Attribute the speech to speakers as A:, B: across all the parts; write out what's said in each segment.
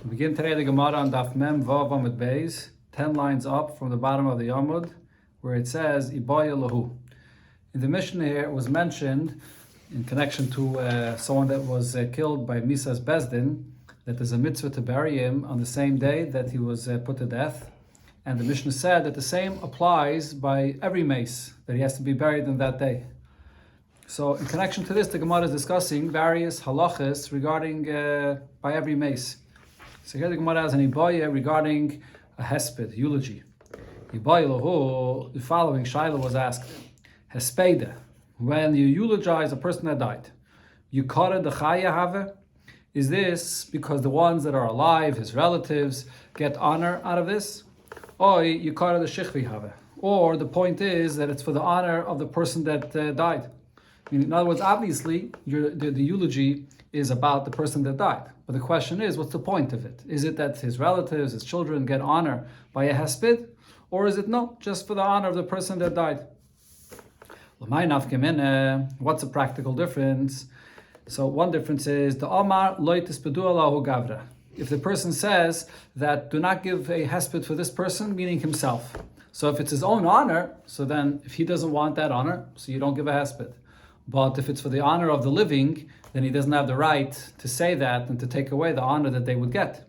A: We begin today the Gemara on Daf Mem Vav Amud Beis, 10 lines up from the bottom of the Yamud, where it says Ibaya Lahu. In the Mishnah here, it was mentioned in connection to someone that was killed by Misas Bezdin, that there's a mitzvah to bury him on the same day that he was put to death. And the Mishnah said that the same applies by every mace, that he has to be buried on that day. So in connection to this, the Gemara is discussing various halachas regarding by every mace. So here the Gemara has an ibaya regarding a hesped, eulogy. Ibaya lahu, the following shaila was asked. Hespeda, when you eulogize a person that died, yukara de chaya have, is this because the ones that are alive, his relatives, get honor out of this? Or yukara de shichvi have, or the point is that it's for the honor of the person that died. In other words, obviously, the eulogy is about the person that died. But the question is, what's the point of it? Is it that his relatives, his children get honor by a hesped? Or is it no, just for the honor of the person that died? What's the practical difference? So one difference is, the Omar lo tispedu alahu gavra. If the person says that do not give a hesped for this person, meaning himself. So if it's his own honor, so then if he doesn't want that honor, so you don't give a hesped. But if it's for the honor of the living, then he doesn't have the right to say that and to take away the honor that they would get.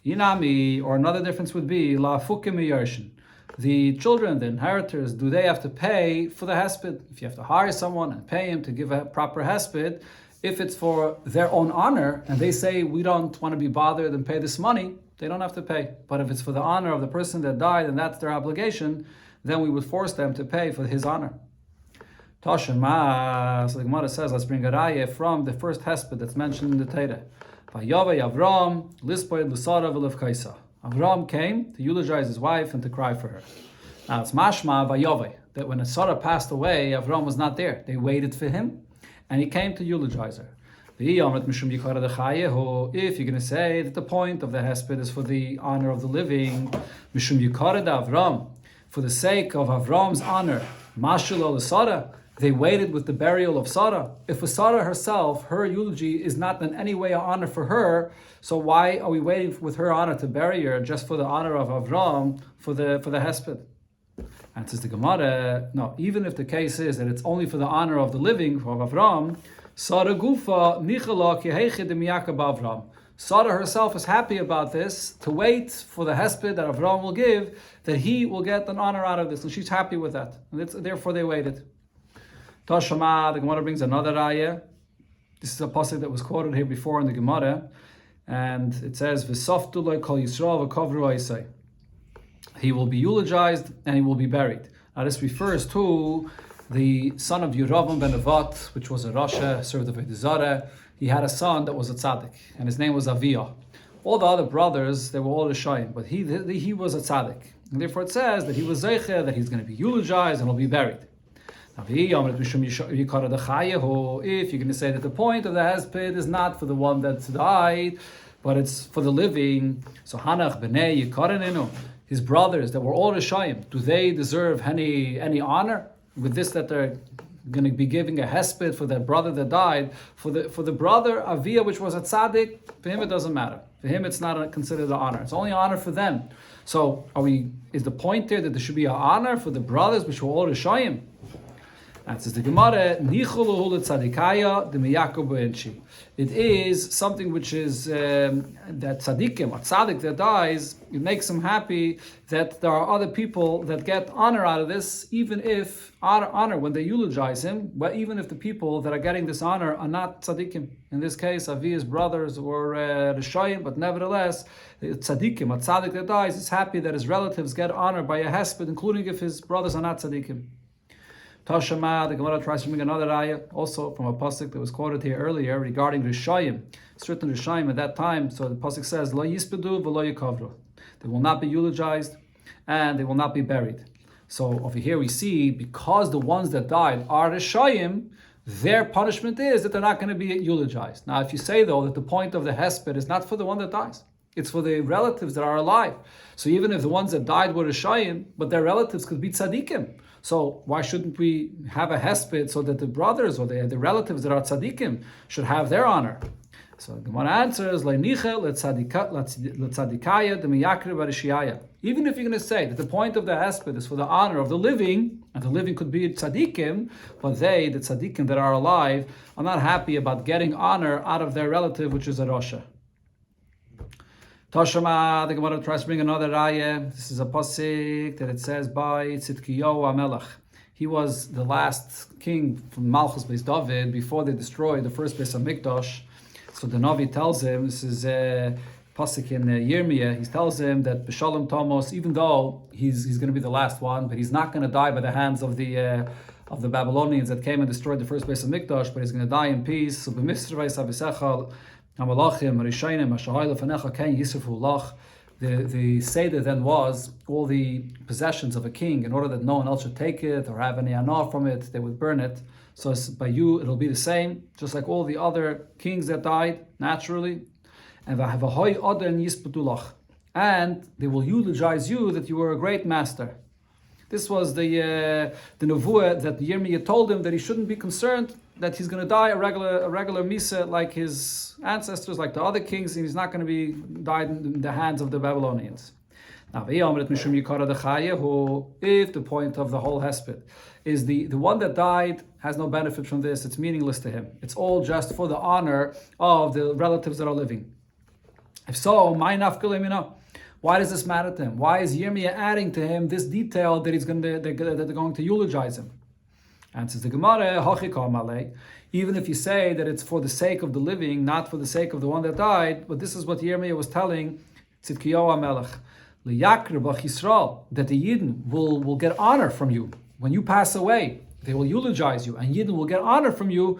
A: Inami, or another difference would be, la fukim yarshin. The children, the inheritors, do they have to pay for the hesped? If you have to hire someone and pay him to give a proper hesped, if it's for their own honor, and they say, we don't want to be bothered and pay this money, they don't have to pay. But if it's for the honor of the person that died, and that's their obligation, then we would force them to pay for his honor. Tashema, so the Gemara says, let's bring a raya from the first hesped that's mentioned in the Torah. Vayavay Avram, lispoy l'sara v'lev kaisa. Avram came to eulogize his wife and to cry for her. Now it's mashma vayavay, that when Sarah passed away, Avram was not there. They waited for him, and he came to eulogize her. If you're going to say that the point of the hesped is for the honor of the living, mishum yikara de Avram, for the sake of Avram's honor, mashul l'sara, they waited with the burial of Sarah. If for Sarah herself, her eulogy is not in any way an honor for her, so why are we waiting with her honor to bury her just for the honor of Avram for the hesped? And says the Gemara, no, even if the case is that it's only for the honor of the living, of Avram, Sarah gufa nichala kehechid miyakab Avram. Sarah herself is happy about this, to wait for the hesped that Avram will give, that he will get an honor out of this, and she's happy with that. And therefore they waited. Tashama, the Gemara brings another raya. This is a pasuk that was quoted here before in the Gemara, and it says, "V'softu lo kol Yisrael v'kovru Isai." He will be eulogized and he will be buried. Now this refers to the son of Yeravam ben Nevat, which was a Rasha, served of Avodah Zarah. He had a son that was a tzaddik, and his name was Aviyah. All the other brothers, they were all Rishayim, but he was a tzaddik, and therefore it says that he was zeicher, that he's going to be eulogized and will be buried. If you're going to say that the point of the hesped is not for the one that's died, but it's for the living, so Hanach b'nei yikaranenu, his brothers that were all Rishayim, do they deserve any honor with this, that they're going to be giving a hesped for their brother that died? For the brother Aviyah, which was a tzaddik, for him it doesn't matter. For him it's not considered an honor. It's only honor for them. So is the point there that there should be an honor for the brothers which were all Rishayim? And it says the Gemara, it is something which is that tzaddikim, a tzaddik that dies, it makes him happy that there are other people that get honor out of this, even if honor when they eulogize him, but even if the people that are getting this honor are not tzaddikim. In this case, Avi's brothers were Rishayim, but nevertheless, tzaddikim, a tzaddik that dies, is happy that his relatives get honor by a hesped, including if his brothers are not tzaddikim. Tashama, the Gemara tries to bring another ayah, also from a pasuk that was quoted here earlier regarding Rishayim. Certain Rishayim at that time, so the pasuk says, Lo yispedu v'lo yikavru. They will not be eulogized and they will not be buried. So over here we see, because the ones that died are Rishayim, their punishment is that they're not going to be eulogized. Now if you say though that the point of the hesped is not for the one that dies, it's for the relatives that are alive. So even if the ones that died were Rishayim, but their relatives could be tzaddikim, so why shouldn't we have a hesped so that the brothers or the relatives that are tzaddikim should have their honor? So the Gemara answers, even if you're going to say that the point of the hesped is for the honor of the living, and the living could be tzaddikim, but they, the tzaddikim that are alive, are not happy about getting honor out of their relative, which is a Rosha. Toshama, the Gemara tries to bring another raya. This is a pasuk that it says by Tzidkiyahu HaMelech. He was the last king from Malchus Beis David before they destroyed the first Beis HaMikdash. So the Navi tells him, this is a pasuk in Yirmiyah, he tells him that B'Shalom Tomos, even though he's going to be the last one, but he's not going to die by the hands of the Babylonians that came and destroyed the first Beis HaMikdash, but he's going to die in peace. So b'misravei savisechal hamalachim rishonim hashahai lefanecha ken yisrafu lach. The Seder then was all the possessions of a king, in order that no one else should take it or have any anah from it, they would burn it. So by you, it'll be the same, just like all the other kings that died naturally. And they will eulogize you that you were a great master. This was the nevuah that Yirmiyah told him that he shouldn't be concerned that he's going to die a regular misa like his ancestors, like the other kings, and he's not going to be died in the hands of the Babylonians. Now, if the point of the whole hesped is the one that died has no benefit from this, it's meaningless to him. It's all just for the honor of the relatives that are living. If so, why does this matter to him? Why is Yirmiyah adding to him this detail that they're going to eulogize him? Answers the Gemara, even if you say that it's for the sake of the living, not for the sake of the one that died, but this is what Yirmiyah was telling Tzidkiyahu HaMelech. That the Yidden will get honor from you. When you pass away, they will eulogize you, and Yidden will get honor from you.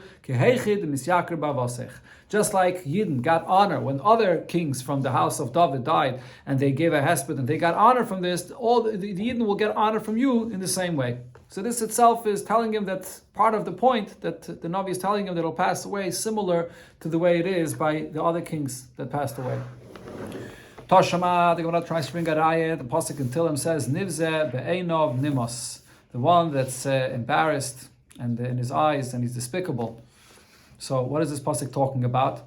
A: Just like Yidden got honor when other kings from the house of David died, and they gave a hesped, and they got honor from this, all the Yidden will get honor from you in the same way. So this itself is telling him that part of the point that the Navi is telling him that it'll pass away, similar to the way it is by the other kings that passed away. Toshama, the Gemara tries to bring a raya. The pasuk in Tillim says, Nivze be'einov nimos. The one that's embarrassed and in his eyes, and he's despicable. So what is this pasuk talking about?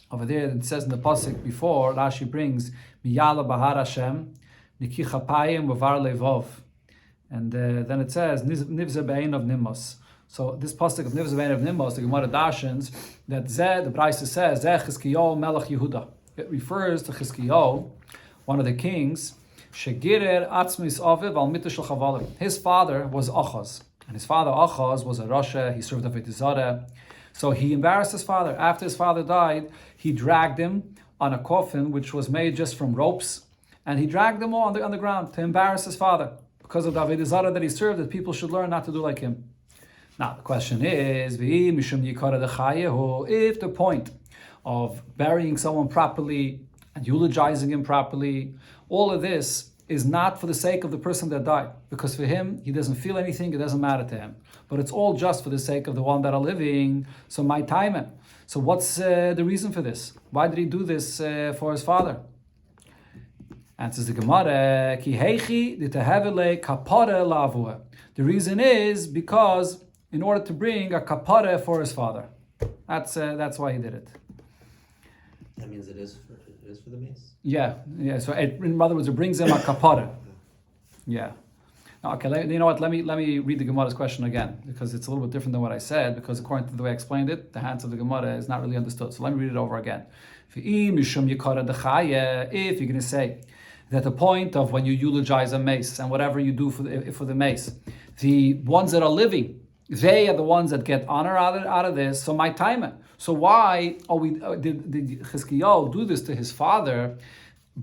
A: Over there it says in the pasuk before, Rashi brings, Miyala bahar Hashem, Niki chapayim v'var levov. And then it says, Nivze be'einov nimos. So this pasuk of Nivze be'einov nimos, the Gemara darshans, that Zeh, the Brisa says, Zeh Chizkiyahu melech Yehuda. It refers to Chizkiyahu, one of the kings. Shegirer atzmis aviv al mita shel chavalim. His father was Achaz, and his father Achaz was a Rasha. He served Avodah Zarah. So he embarrassed his father. After his father died, he dragged him on a coffin which was made just from ropes, and he dragged him on the ground to embarrass his father because of the Avodah Zarah that he served. That people should learn not to do like him. Now the question is, if the point of burying someone properly and eulogizing him properly, all of this is not for the sake of the person that died, because for him, he doesn't feel anything, it doesn't matter to him. But it's all just for the sake of the one that are living, so my time. So what's the reason for this? Why did he do this for his father? Answers the Gemara, Ki heichi ditehevele kapara lavua. The reason is because in order to bring a kapara for his father. That's why he did it.
B: That means it is for the mace?
A: Yeah. So in other words, it brings him a kapara. Yeah. Okay, you know what? Let me read the Gemara's question again, because it's a little bit different than what I said, because according to the way I explained it, the hands of the Gemara is not really understood. So let me read it over again. If you're going to say that the point of when you eulogize a mace and whatever you do for the mace, the ones that are living, they are the ones that get honor out of this, so my time. So why did Chizkiyahu do this to his father?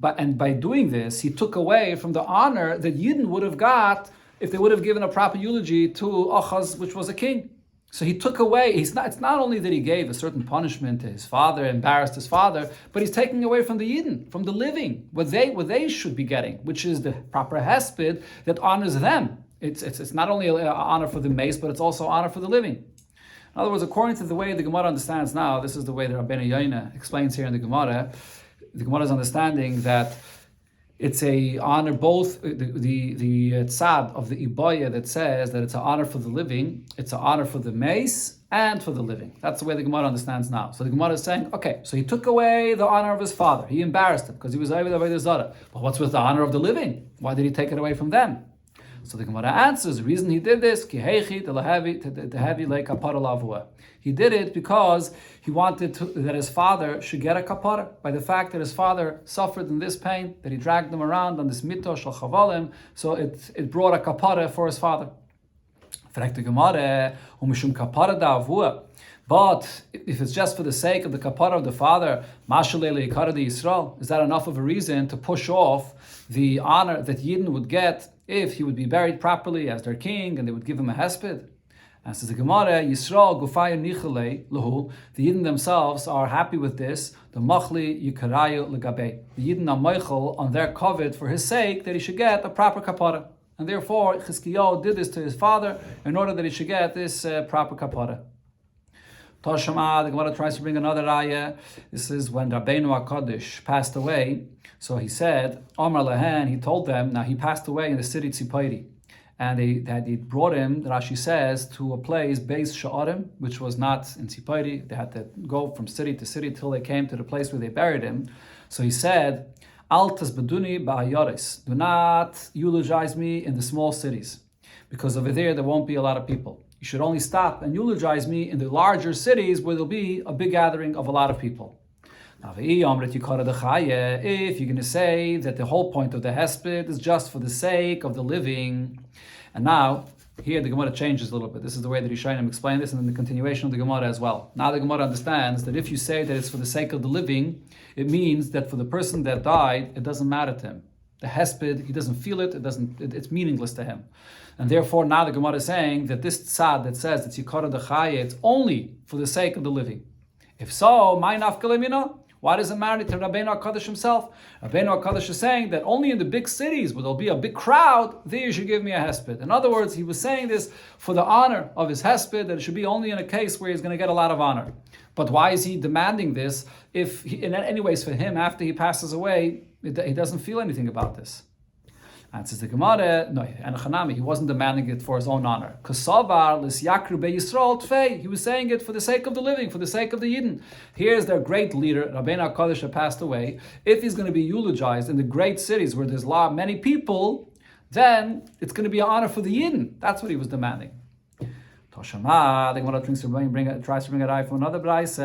A: And by doing this, he took away from the honor that Yidden would have got if they would have given a proper eulogy to Achaz, which was a king. So he took away, it's not only that he gave a certain punishment to his father, embarrassed his father, but he's taking away from the Yidden, from the living, what they should be getting, which is the proper hesped that honors them. It's not only an honor for the mace, but it's also honor for the living. In other words, according to the way the Gemara understands now, this is the way that Rabbeinu Yoina explains here in the Gemara. The Gemara's understanding that It's a honor, both the tzad of the ibaya that says that it's an honor for the living, it's an honor for the mace and for the living. That's the way the Gemara understands now. So the Gemara is saying, okay, so he took away the honor of his father. He embarrassed him because he was over the Zara. But what's with the honor of the living? Why did he take it away from them? So the Gemara answers, the reason he did this, he did it because he wanted that his father should get a kapara. By the fact that his father suffered in this pain, that he dragged him around on this mito shel chavalim, so it brought a kapara for his father. But if it's just for the sake of the kapara of the father, is that enough of a reason to push off the honor that Yidden would get if he would be buried properly as their king and they would give him a hesped? And says the Gemara, Yisrael gufayir nichale lahu. The Yidden themselves are happy with this. The machli yikarayu legabe. The Yidden are meichel on their covet for his sake that he should get a proper kapara. And therefore, Chizkiyahu did this to his father in order that he should get this proper kapara. Toshama, the Gemara tries to bring another raya. This is when Rabbeinu HaKadosh passed away. So he said, Omar Lehen, he told them, now he passed away in the city Tzipairi. And they brought him, Rashi says, to a place, Beis Sha'arim, which was not in Tzipairi. They had to go from city to city till they came to the place where they buried him. So he said, Al tasbaduni ba'ayaris. Do not eulogize me in the small cities, because over there won't be a lot of people. You should only stop and eulogize me in the larger cities where there'll be a big gathering of a lot of people. Now, if you're going to say that the whole point of the hesped is just for the sake of the living, and now here the Gemara changes a little bit. This is the way that Rishonim explain this, and then the continuation of the Gemara as well. Now the Gemara understands that if you say that it's for the sake of the living, it means that for the person that died, it doesn't matter to him. The hesped, he doesn't feel it. It's meaningless to him. And therefore, now the Gemara is saying that this tzad that says it's Yikara Dechaya, it's only for the sake of the living. If so, my nafkalimina, why does it matter to Rabbeinu HaKadosh himself? Rabbeinu HaKadosh is saying that only in the big cities where there'll be a big crowd, there you should give me a hesped. In other words, he was saying this for the honor of his hesped, that it should be only in a case where he's going to get a lot of honor. But why is he demanding this if, anyways, for him, after he passes away, he doesn't feel anything about this? And says the Gemara, no, and Hanami, he wasn't demanding it for his own honor. Kasavar lis yakru be Yisrael tfei. He was saying it for the sake of the living, for the sake of the Yidden. Here's their great leader, Rabbeinu HaKadosh, had passed away. If he's going to be eulogized in the great cities where there's many people, then it's going to be an honor for the Yidden. That's what he was demanding. Toshama, the Gemara tries to bring a eye from another Brais.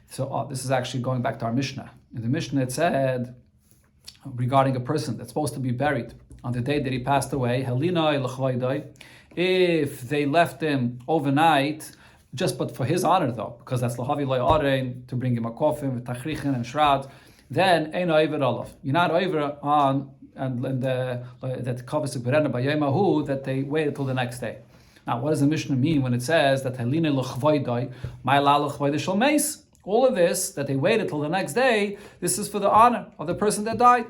A: So this is actually going back to our Mishnah. In the Mishnah it said, regarding a person that's supposed to be buried on the day that he passed away, if they left him overnight, but for his honor though, because that's lahavi loy arein, to bring him a coffin with tachrichin and shroud, then ein over olav. You're not over on and that kavas berena bayemahu that they wait until the next day. Now, what does the Mishnah mean when it says that helina lechvaydai my la lechvayda shel meis? All of this, that they waited till the next day, this is for the honor of the person that died.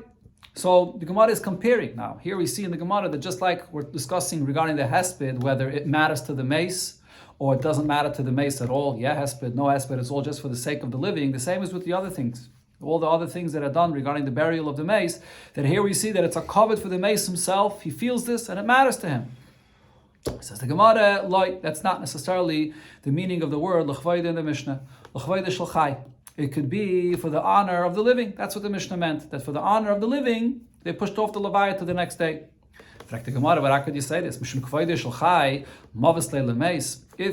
A: So the Gemara is comparing now. Here we see in the Gemara that just like we're discussing regarding the hesped, whether it matters to the mace or it doesn't matter to the mace at all. Yeah, hesped, no hesped, it's all just for the sake of the living. The same is with the other things. All the other things that are done regarding the burial of the mace, that here we see that it's a covet for the mace himself. He feels this and it matters to him. Says the Gemara, that's not necessarily the meaning of the word l'chvayda in the Mishnah. L'chvayda shalchai. It could be for the honor of the living. That's what the Mishnah meant. That for the honor of the living, they pushed off the levaya to the next day. The Gemara, but how could you say this? If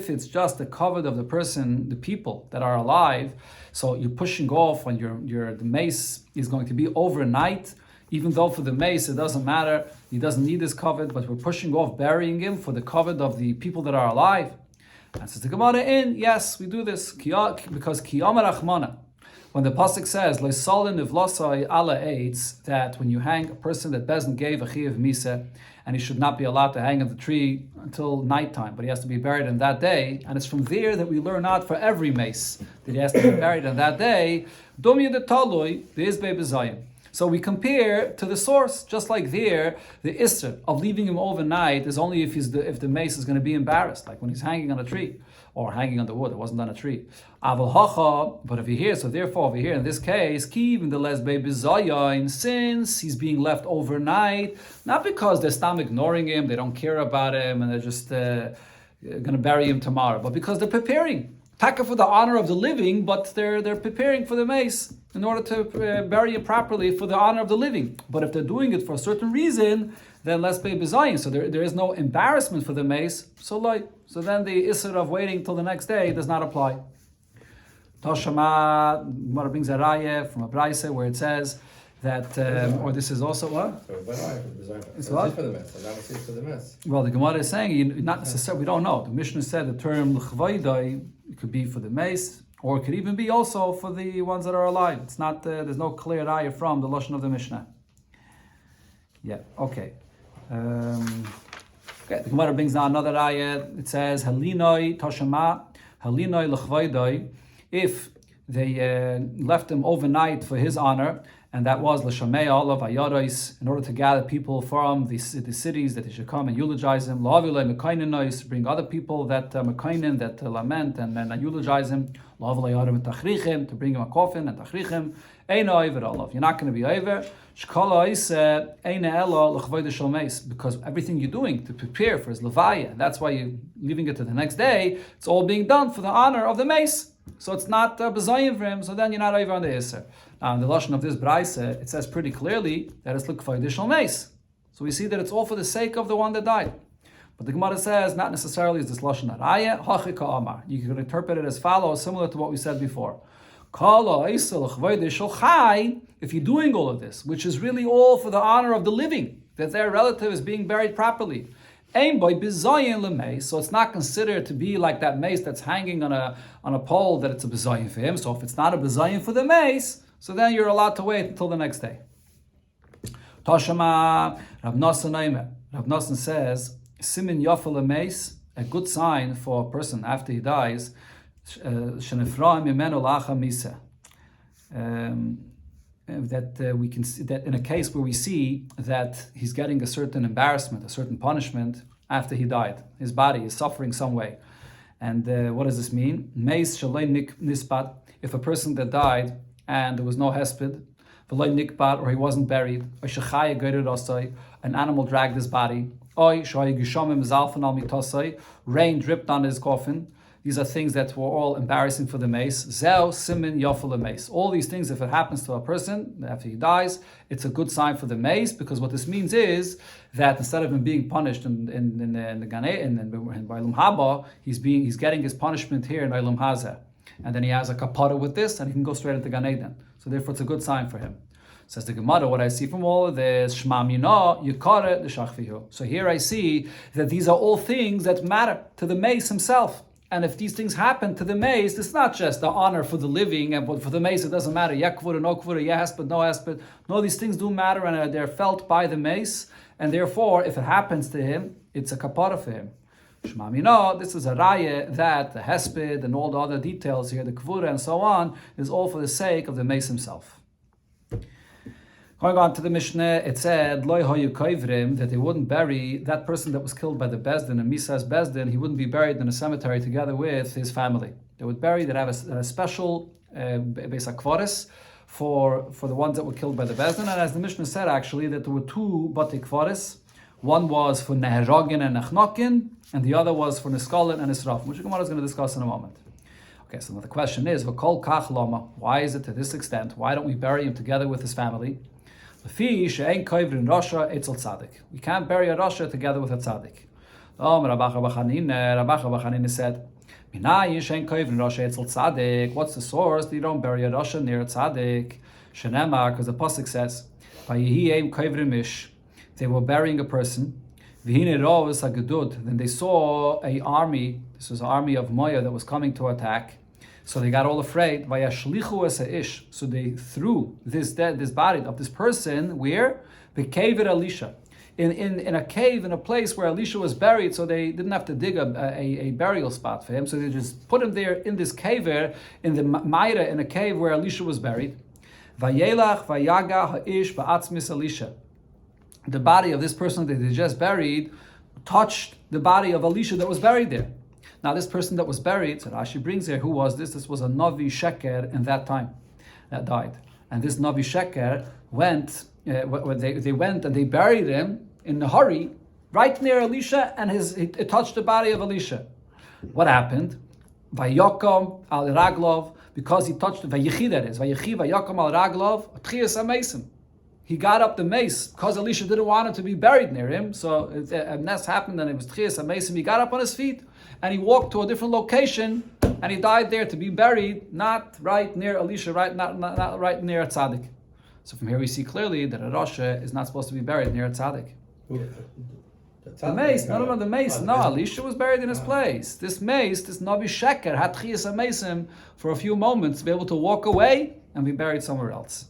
A: it's just the covet of the person, the people that are alive, so you're pushing off when the mace is going to be overnight. Even though for the mace it doesn't matter, he doesn't need this covet, but we're pushing off burying him for the covet of the people that are alive. And says the Gemara yes, we do this because Kiyama Rachmana. When the pasuk says Leisalin Ivlasai Ala Eitz, that when you hang a person that Bezdin gave a Chiyav Misa, and he should not be allowed to hang on the tree until nighttime, but he has to be buried on that day, and it's from there that we learn out for every mace that he has to be buried on that day. Domya de Taloi, the Izbei Bezayim. So we compare to the source, just like there, the Isser of leaving him overnight is only if the mace is going to be embarrassed, like when he's hanging on a tree. or hanging on the wood. It wasn't on a tree. Aval hacha, but if here, so therefore over here in this case, kiv in the lesbe bizayin, since he's being left overnight, not because they're still ignoring him, they don't care about him, and they're just going to bury him tomorrow, but because they're preparing. Taka for the honor of the living, but they're preparing for the mace in order to bury it properly for the honor of the living. But if they're doing it for a certain reason, then let's be bizayin. So there is no embarrassment for the mace. So then the issur of waiting till the next day does not apply. Toshama, Gemara brings a raya from a brayse where it says that, or this is also what? It's what?
C: For the mess. And that was for the mess.
A: Well, the Gemara is saying not necessarily. We don't know. The Mishnah said the term l'chvaydai, it could be for the mace, or it could even be also for the ones that are alive. It's not. There's no clear raya from the lashon of the Mishnah. Yeah. Okay. Okay. The Gemara brings down another raya. It says halinoi toshama halinoi l'chvaydai. If they left him overnight for his honor, and that was l'shamei olav ayaros, in order to gather people from the cities that they should come and eulogize him. La'avilei mekainenois, bring other people that mekainen, that lament and eulogize him. La'avilei adam tachrichim, to bring him a coffin and tachrichim. Eina over olav, you're not going to be over. Shkala isa eina elo l'chvoide shalmeis, because everything you're doing to prepare for his levaya, that's why you're leaving it to the next day. It's all being done for the honor of the mace. So it's not bezayim for him, so then you're not over on the Isser. Now in the lashon of this brayse, it says pretty clearly that it's l'kvayde shel meis. So we see that it's all for the sake of the one that died. But the Gemara says, not necessarily is this lashon haraya, hachika amar. You can interpret it as follows, similar to what we said before. Kala isa l'kvayde shel chai, if you're doing all of this, which is really all for the honor of the living, that their relative is being buried properly. So it's not considered to be like that mace that's hanging on a pole, that it's a bezayin for him. So if it's not a bezayin for the mace, so then you're allowed to wait until the next day. Toshama Rav Nosson says, Simin yafel mace, a good sign for a person after he dies, shenefraim yemenu lacha misa. That we can see that in a case where we see that he's getting a certain embarrassment, a certain punishment after he died. His body is suffering some way. And what does this mean? Meis shalei nispat, if a person that died and there was no hesped, v'loi nikpat, or he wasn't buried, or shechaya geired osai, an animal dragged his body, oy shoy gishomim zalfan al mitosai, rain dripped on his coffin. These are things that were all embarrassing for the mace. Zeo simin yofel mace. All these things, if it happens to a person after he dies, it's a good sign for the mace, because what this means is that instead of him being punished in the Ganei in Bailam Haba, he's getting his punishment here in Bailam Hazeh, and then he has a kapara with this, and he can go straight into Gan Eden. So therefore, it's a good sign for him. Says the Gemara, what I see from all of this, Shma Mina, Yukare, the Shachvihu. So here I see that these are all things that matter to the mace himself. And if these things happen to the mace, it's not just the honor for the living, and for the mace it doesn't matter, yakvur, no kvur, yes, but no hesped. No, these things do matter, and they're felt by the mace, and therefore, if it happens to him, it's a kapara for him. Shema Mina, this is a raya that the hesped and all the other details here, the kvura and so on, is all for the sake of the mace himself. Going on to the Mishnah, it said, Loi hoyu koivrim, that they wouldn't bury that person that was killed by the Bezdin, and Misa's Bezdin, he wouldn't be buried in a cemetery together with his family. They would bury, they'd have a special Beis HaKvaris for the ones that were killed by the Bezdin, and as the Mishnah said actually, that there were two Bati Kvaris. One was for Neherogin and Nechnokin, and the other was for Niskalin and Nisraf, which the Gemara is going to discuss in a moment. Okay, so the question is, V'kol kach lama, why is it to this extent? Why don't we bury him together with his family? We can't bury a Rasha together with a tzaddik. Rabbi said, what's the source that you don't bury a Rasha near a tzaddik? Because the pasuk says, they were burying a person. Then they saw an army. This was an army of Moya that was coming to attack. So they got all afraid. So they threw this body of this person where? The cave at Elisha. In a cave, in a place where Elisha was buried, so they didn't have to dig a burial spot for him. So they just put him there in this cave, in the Maira, in a cave where Elisha was buried. Vayelach vayaga ha'ish ba'atzmis Elisha. The body of this person that they just buried touched the body of Elisha that was buried there. Now this person that was buried, so Rashi brings here, who was this? This was a Navi Sheker in that time that died. And this Navi Sheker went, they went and they buried him in a hurry, right near Elisha, and it touched the body of Elisha. What happened? Vayokom al Raglov, because he touched Vayechi, that is, Vayechi Vayokom al Raglov, Tchias HaMesim. He got up the mace because Elisha didn't want him to be buried near him. So a mess happened and it was Tchias HaMesim. He got up on his feet and he walked to a different location and he died there to be buried, not right near Elisha, not right near a tzaddik. So from here we see clearly that a Rasha is not supposed to be buried near a tzaddik. The mace, no, the mace. No, Elisha was buried in his place. This mace, this Navi Sheker, had Tchias HaMesim for a few moments to be able to walk away and be buried somewhere else.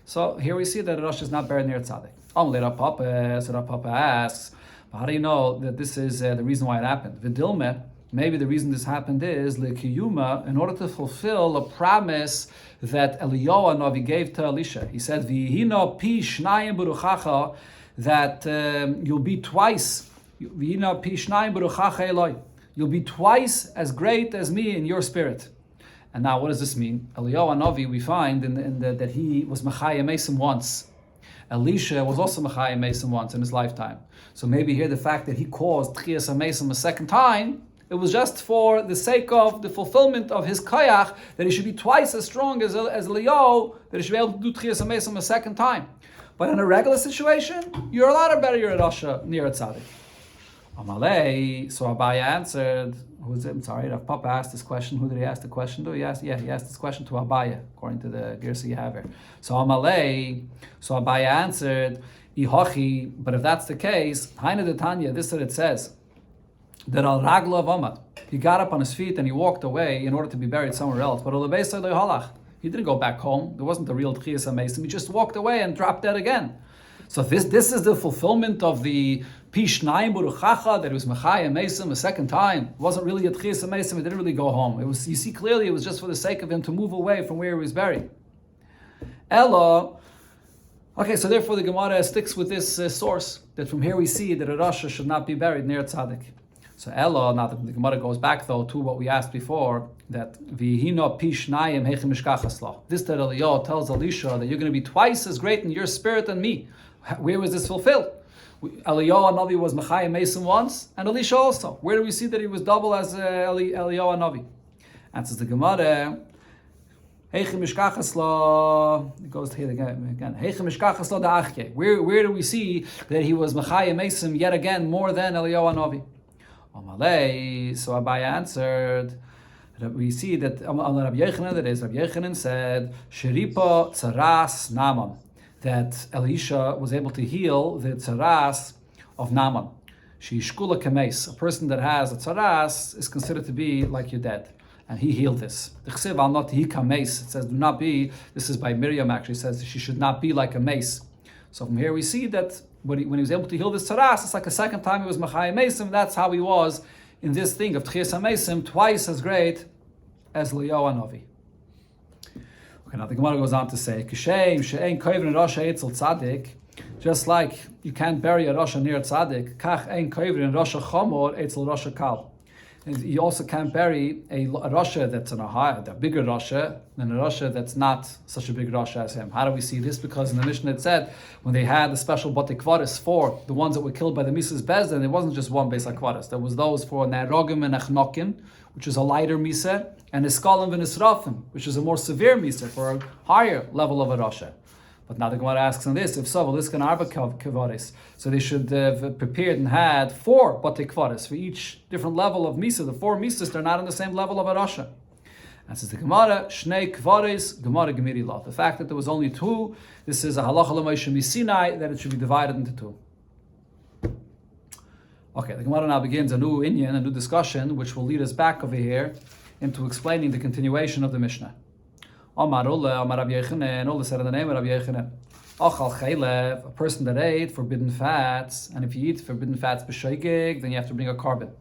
A: So here we see that a Rosh is not buried near tzaddik. Rav Papa asks, how do you know that this is the reason why it happened? V'dilme, maybe the reason this happened is l'kiyuma, in order to fulfill a promise that Eliyahu Navi gave to Elisha. He said, "V'yihino pi shnayim beruchacha," that you'll be twice. V'yihino pi shnayim beruchacha Eloi. You'll be twice as great as me in your spirit. And now, what does this mean? Eliyahu Navi, we find that he was Machaya Mesim once. Elisha was also Machaya Mesim once in his lifetime. So maybe here the fact that he caused Tchias HaMesim a second time, it was just for the sake of the fulfillment of his koyach, that he should be twice as strong as Eliyahu, that he should be able to do Tchias HaMesim a second time. But in a regular situation, you're allowed to bury your Rasha near a tzaddik. Amalei, so Abaya answered, I'm sorry, Rav Papa asked this question. Who did he ask the question to? He asked this question to Abaya, according to the Girsa you have here. So Amalei, so Abaya answered, Ihochi, but if that's the case, Haina de Tanya, this is what it says, that Al Ragla Vamad, he got up on his feet and he walked away in order to be buried somewhere else. But he didn't go back home. There wasn't a real Tchias HaMesim. He just walked away and dropped dead again. So this is the fulfillment of the Pishnayim Buruchacha, that it was Machaya Mesim a second time. It wasn't really a Tchias HaMesim. It didn't really go home. It was, you see clearly, it was just for the sake of him to move away from where he was buried. Ella. Okay, so therefore the Gemara sticks with this source, that from here we see that a Rasha should not be buried near tzaddik. So Ella, now the Gemara goes back though to what we asked before, that V'hino Pishnayim Heichem Mishkachasla. This that Eliyahu tells Elisha that you're going to be twice as great in your spirit than me. Where was this fulfilled? Eliyahu Navi was Machaya Mesim once, and Elisha also. Where do we see that he was double as Eliyahu Navi? Answers the Gemara, Heichem Mishkachasla, it goes here again. Heichem Mishkachasla da'achye. Where do we see that he was Machaya Mesim yet again more than Eliyahu Navi? Amalei, so Abaya answered, we see that Rabbi Yochanan, that is, Rabbi Yochanan said, Sheripa Tzaras Naaman, that Elisha was able to heal the Tzaras of Naaman. Shishkula Kames, a person that has a Tzaras is considered to be like you're dead. And he healed this. The Chsiv al not he kames. It says, do not be, this is by Miriam actually, says she should not be like a mace. So from here we see that when he was able to heal this Tzaras, it's like a second time he was Machaya Mesim. That's how he was in this thing of Tchias HaMesim, twice as great as Eliyahu Navi. Okay, now the Gemara goes on to say, Kishem she'ein koivrin Rasha etzel tzaddik, just like you can't bury a Rasha near tzaddik, kach ein koivrin Rasha chamor etzel Rasha kal. And you also can't bury a Rasha that's a bigger Rasha than a Rasha that's not such a big Rasha as him. How do we see this? Because in the Mishnah it said, when they had the special Batei Kvaris for the ones that were killed by the Mises Bezdin, it wasn't just one Beis HaKvaris. There was those for Nerogim and Echnokim, which is a lighter Misa, and Iskalim and Israfim, which is a more severe Misa, for a higher level of a Rasha. But now the Gemara asks on this, if so, well, this can arba kavaris. So they should have prepared and had 4 batei kvaris for each different level of misa. The 4 misas, they're not on the same level of a rasha. And says the Gemara, shnei kvaris, Gemara gemiri law. The fact that there was only 2, this is a halacha l'moshe misinai, that it should be divided into 2. Okay, the Gemara now begins a new inyan, a new discussion, which will lead us back over here into explaining the continuation of the Mishnah. Omar Ula, Omar Rabbi Yochanan, Ula said in the name of Rabbi Yochanan, Achal chaylev, a person that ate forbidden fats, and if you eat forbidden fats b'shoigig, then you have to bring a carbon.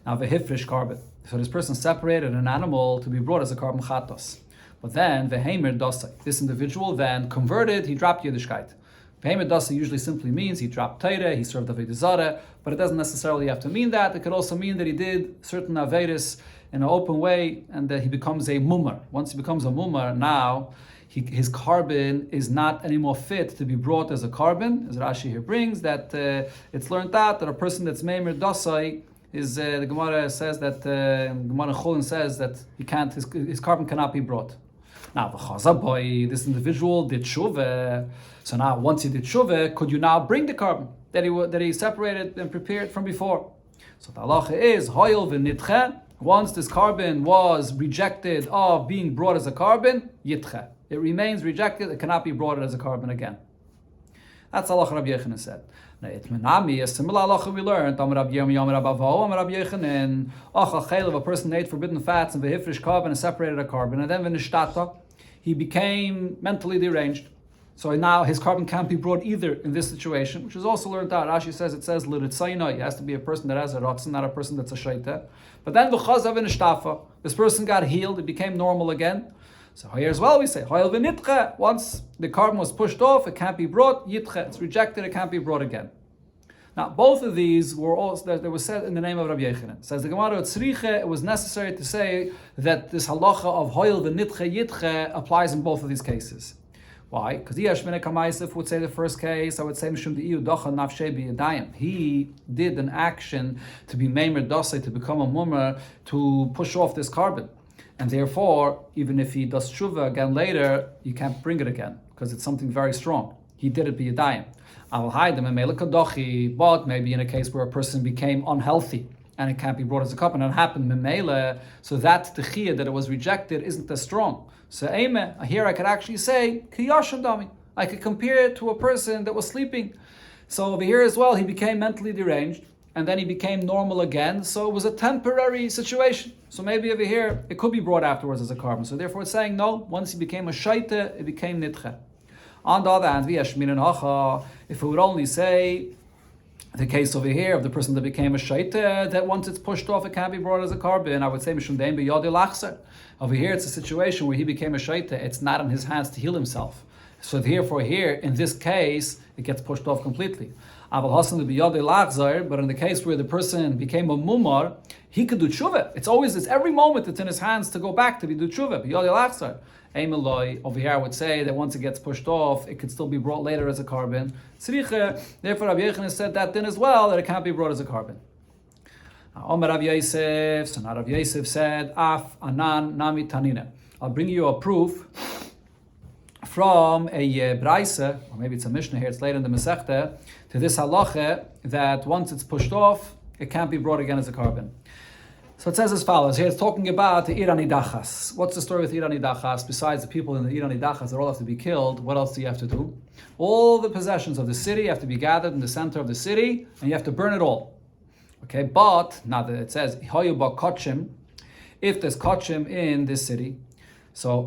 A: Now v'hifrish carbon. So this person separated an animal to be brought as a carbon chatos. But then v'hemer dosai. This individual then converted, he dropped Yiddishkeit. Behemoth Dasa usually simply means he dropped Torah, he served Avodah Zarah, but it doesn't necessarily have to mean that. It could also mean that he did certain Averis in an open way, and that he becomes a mumar. Once he becomes a mumar, now his carbon is not anymore fit to be brought as a carbon. As Rashi here brings, that it's learned out that a person that's Meimer Dasai is, the Gemara says that, Gemara Chulin says that he can't, his carbon cannot be brought. Now, this individual did shuvah. So now, once he did shuvah, could you now bring the carbon that he separated and prepared from before? So the halacha is hoyel v'nitche. Once this carbon was rejected of being brought as a carbon, yitche. It remains rejected. It cannot be brought as a carbon again. That's halacha Rabbi Yochanan said. Now, itmenami, a similar halacha we learned. Amar Rabbi Yirmiyah, Amar Rabbi Avo, Amar Rabbi Yochanan. Achal chayil, a person ate forbidden fats and v'hifrish carbon and separated a carbon, and then v'nishtata, he became mentally deranged. So now his carbon can't be brought either in this situation, which is also learned out. Rashi says it says l'ritzayna. He has to be a person that has a ratzon, not a person that's a shaita. But then v'chazav v'nishtafa, this person got healed. It became normal again. So here as well we say hoyel v'nitche. Once the carbon was pushed off, it can't be brought. Yitche, it's rejected. It can't be brought again. Now both of these were also that was said in the name of Rabbi Yochanan. Says the Gemara Tzriche, it was necessary to say that this halacha of hoyel v'nitche yitche applies in both of these cases. Why? Because Yashmina would say the first case, I would say Mishum Di'u Docha Nafshei B'Yadayim. He did an action to be Meimer Dosei, to become a mummer, to push off this carbon. And therefore, even if he does tshuva again later, you can't bring it again, because it's something very strong. He did it B'Yadayim. I'll hide them in Melekadochi, but maybe in a case where a person became unhealthy and it can't be brought as a cup, and it happened Memele, so that techiyah that it was rejected isn't as strong. So here I could actually say Kiyashan Dami. I could compare it to a person that was sleeping. So over here as well, he became mentally deranged, and then he became normal again. So it was a temporary situation. So maybe over here it could be brought afterwards as a carbon. So therefore it's saying no, once he became a shaita, it became nitche. On the other hand, if it would only say the case over here of the person that became a shaita, that once it's pushed off, it can't be brought as a carbon, I would say Mishum Dein B'Yodei Lachzer. Over here, it's a situation where he became a shaita. It's not in his hands to heal himself. So therefore here, in this case, it gets pushed off completely. Aval Hasan B'Yodei Lachzer, but in the case where the person became a mumar, he could do tshuva. It's every moment it's in his hands to go back to be do tshuva. B'Yodei Lachzer. Over here I would say that once it gets pushed off, it could still be brought later as a carbon. Therefore Rabbi Yochanan said that then as well, that it can't be brought as a carbon. Omer Rav Yosef, so now Rav Yosef said, Af Anan Nami Tanina. I'll bring you a proof from a Braise, or maybe it's a Mishnah here, it's later in the Masechta, to this halacha that once it's pushed off, it can't be brought again as a carbon. So it says as follows. Here it's talking about the Irani Dachas. What's the story with Irani Dachas? Besides the people in the Irani Dachas that all have to be killed, what else do you have to do? All the possessions of the city have to be gathered in the center of the city, and you have to burn it all. Okay, but now that it says Hoyuba Kochim, if there's Kochim in this city, so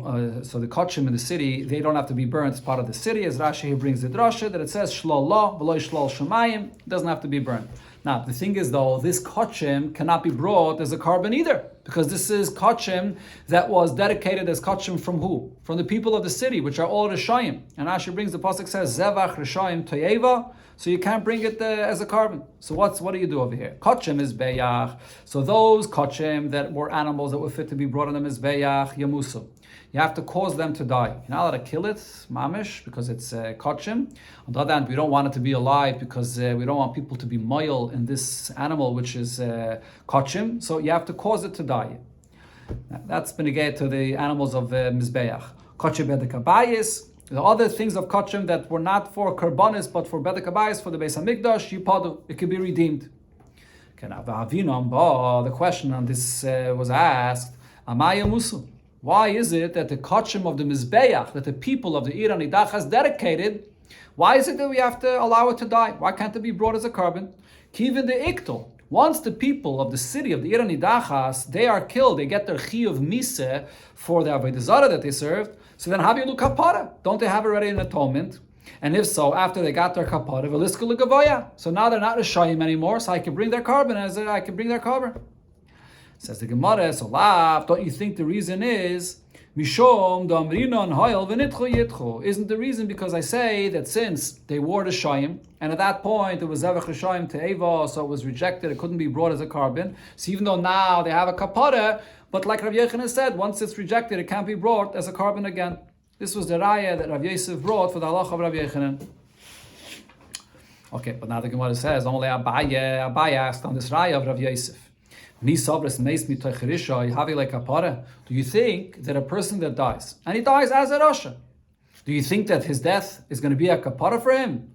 A: the Kochim in the city, they don't have to be burned as part of the city, as Rashi here brings the drasha that it says Shlol La, V'lo Shlol Shemayim, it doesn't have to be burned. Now, the thing is though, this kochim cannot be brought as a carbon either, because this is kochim that was dedicated as kochim from who? From the people of the city, which are all Rishayim. And Rashi brings, the pasuk says, Zevach Rishayim Toyeva, so you can't bring it as a carbon. So what do you do over here? Kochim is beyach. So those kochim that were animals that were fit to be brought on the mizbeach, yamusu. You have to cause them to die. You're not allowed to kill it, mamish, because it's kochim. On the other hand, we don't want it to be alive because we don't want people to be moil in this animal, which is kochim. So you have to cause it to die. Now, that's been again to the animals of mizbeach. Kochim bedekabayis. The other things of kochim that were not for karbonis but for bedekabayis, for the Beis Hamikdash, it could be redeemed. Okay, now the question on this was asked, Amaya Musu. Why is it that the kochim of the Mizbeach, that the people of the Irani Dachas dedicated, why is it that we have to allow it to die? Why can't it be brought as a carbon? Kivin the Iktel. Once the people of the city of the Irani Dachas, they are killed, they get their chiyuv miseh for the Avodah Zarah that they served, so then Havilu Kapara. Don't they have already an atonement? And if so, after they got their kapara, Velisku L'Gavoya. So now they're not Rishayim anymore, so I can bring their carbon Says the Gemara, so lav, don't you think the reason is Mishom damrinon hoyel v'nitchu yitchu. Isn't the reason because I say that since they wore the shayim, and at that point it was zevach shayim to Eva, so it was rejected, it couldn't be brought as a carbon. So even though now they have a kapara, but like Rav Yochanan said, once it's rejected, it can't be brought as a carbon again. This was the raya that Rav Yosef brought for the halacha of Rav Yochanan. Okay, but now the Gemara says only Abaye asked on this raya of Rav Yosef. Do you think that a person that dies, and he dies as a Rasha, do you think that his death is going to be a kapara for him?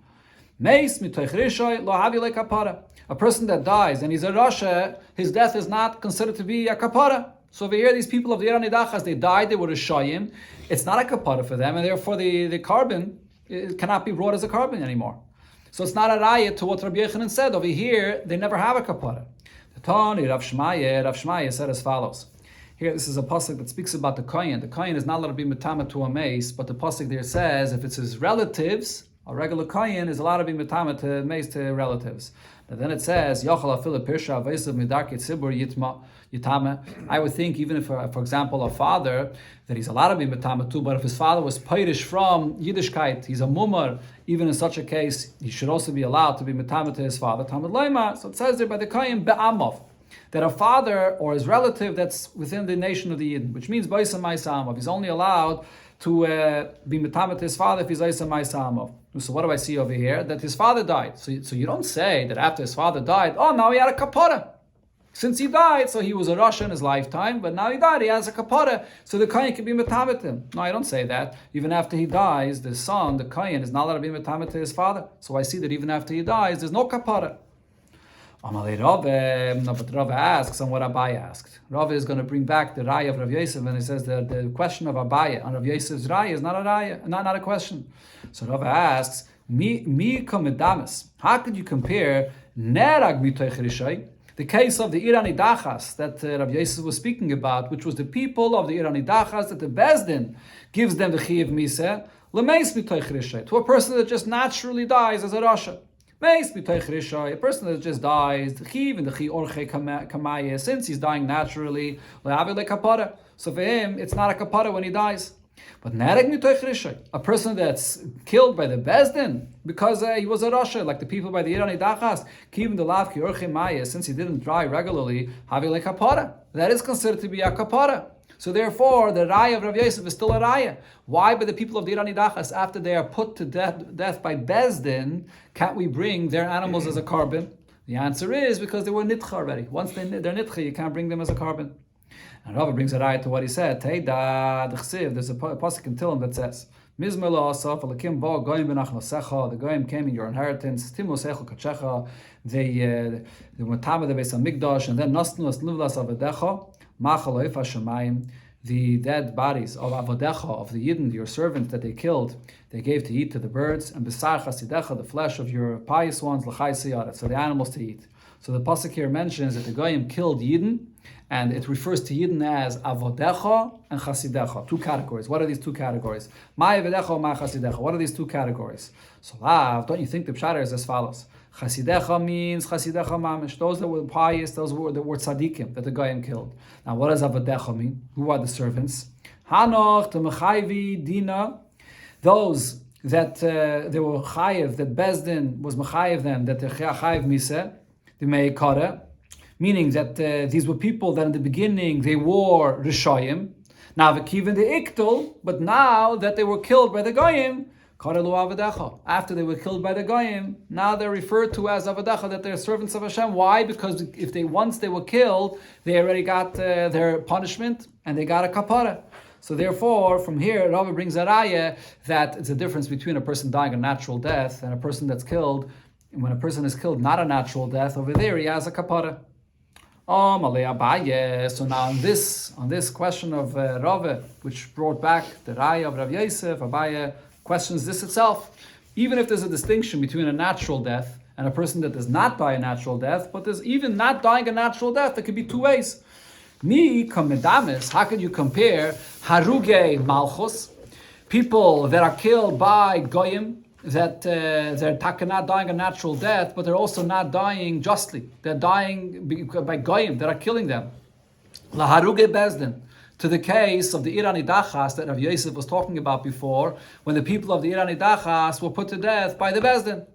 A: A person that dies and he's a Rasha, his death is not considered to be a kapara. So over here, these people of the Irani Dachas, they died, they were a Shayim. It's not a kapara for them, and therefore the carbon it cannot be brought as a carbon anymore. So it's not a raya to what Rabbi Yochanan said. Over here, they never have a kapara. The Tani, Rav Shmaya said as follows. Here, this is a pasuk that speaks about the kohen. The kohen is not allowed to be metama to a mace, but the pasuk there says if it's his relatives, a regular kohen is allowed to be metama to mace to relatives. And then it says, Yochel afil pirsha aveisav midarkei tzibur yitame. I would think even if, for example, a father, that he's allowed to be metama too, but if his father was peirish from Yiddishkeit, he's a mumar, even in such a case, he should also be allowed to be metama to his father. Talmud Leima. So it says there by the kohen be'amov, that a father or his relative that's within the nation of the Yidden, which means Baisa Maisamov, he's only allowed to be metama to his father if he's Baisa Maisamov. So what do I see over here? That his father died. So you don't say that after his father died, oh, now he had a kapara. Since he died, so he was a Rasha in his lifetime, but now he died, he has a kapara, so the kohen can be metama to him. No, I don't say that. Even after he dies, the son, the kohen, is not allowed to be metama to his father. So I see that even after he dies, there's no kapara. No, but Rav asks on what Abaye asked. Rav is going to bring back the raya of Rav Yosef, and he says that the question of Abaye on Rav Yosef's raya is not a raya, not a question. So Rav asks, Mi komedamis. How could you compare nerag mitoich rishay, the case of the Irani Dachas that Rav Yosef was speaking about, which was the people of the Irani Dachas that the Bezdin gives them the chiyuv miseh, lemeis mitoich rishay, to a person that just naturally dies as a rasha. A person that just dies, since he's dying naturally, so for him, it's not a kapara when he dies. But a person that's killed by the Bezdin, because he was a Rasha, like the people by the Irani Dachas, since he didn't die regularly, that is considered to be a kapara. So therefore, the raya of Rav Yosef is still a raya. Why, by the people of the Irani Dachas, after they are put to death by Bezdin, can't we bring their animals as a carbon? The answer is because they were nitcha already. Once they're nitcha, you can't bring them as a carbon. And Rav brings a raya to what he said. There's a pasuk in Tehillim that says, the goyim came in your inheritance. They were tama the Beis Hamikdash, and then nasnu as livlas avadecha. The dead bodies of avodecha, of the Yidden, your servants that they killed, they gave to eat to the birds, and besar chasidecha, the flesh of your pious ones, l'chai siyara, so the animals to eat. So the pasuk here mentions that the goyim killed Yidden, and it refers to Yidden as avodecha and chasidecha, two categories. What are these two categories? Ma avodecha, ma chasidecha. What are these two categories? So don't you think the pshat is as follows? Chasidecha means chasidecha mamish. Those that were pious, those that were tzaddikim that the goyim killed. Now, what does avadecha mean? Who are the servants? Hanoch to mechayvi dina. Those that they were chayiv, that Bezdin was mechayiv them, that they're chayiv miseh, the meikara, meaning that these were people that in the beginning they wore rishayim. Now v'kiven the iktul, but now that they were killed by the goyim. After they were killed by the goyim, now they're referred to as avadecha, that they're servants of Hashem. Why? Because once they were killed, they already got their punishment and they got a kapara. So therefore, from here, Rava brings a raya that it's a difference between a person dying a natural death and a person that's killed. And when a person is killed not a natural death, over there he has a kapara. So now on this question of Rava, which brought back the raya of Rav Yosef, Abaye questions this itself. Even if there's a distinction between a natural death and a person that does not die a natural death, but there's even not dying a natural death, there could be two ways. How could you compare haruge malchus, people that are killed by goyim, that they're not dying a natural death, but they're also not dying justly. They're dying by goyim that are killing them. La haruge bezdin. to the case of the Irani Dachas that Rav Yosef was talking about before, when the people of the Irani Dachas were put to death by the Bezdin.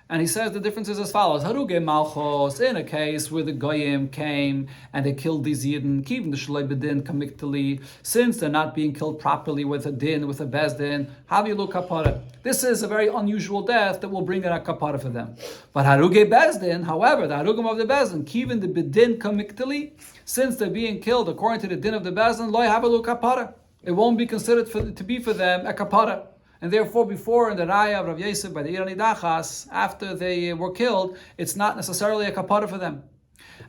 A: And he says the difference is as follows: Haruge Malchos, in a case where the Goyim came and they killed these Yidden, Kivin the Shaloi Bedin Kamiktali, since they're not being killed properly with a din, with a Bezdin, Havilu Kapara. This is a very unusual death that will bring in a kapara for them. But Haruge Bezdin, however, the Harugim of the Bezdin, Kivin the Bedin Kamiktali, since they're being killed according to the din of the Bezdin, Loi Havilu Kapara. It won't be considered to be for them a kapara. And therefore, before in the Raya of Rav Yosef by the Irani Dachas, after they were killed, it's not necessarily a kapara for them.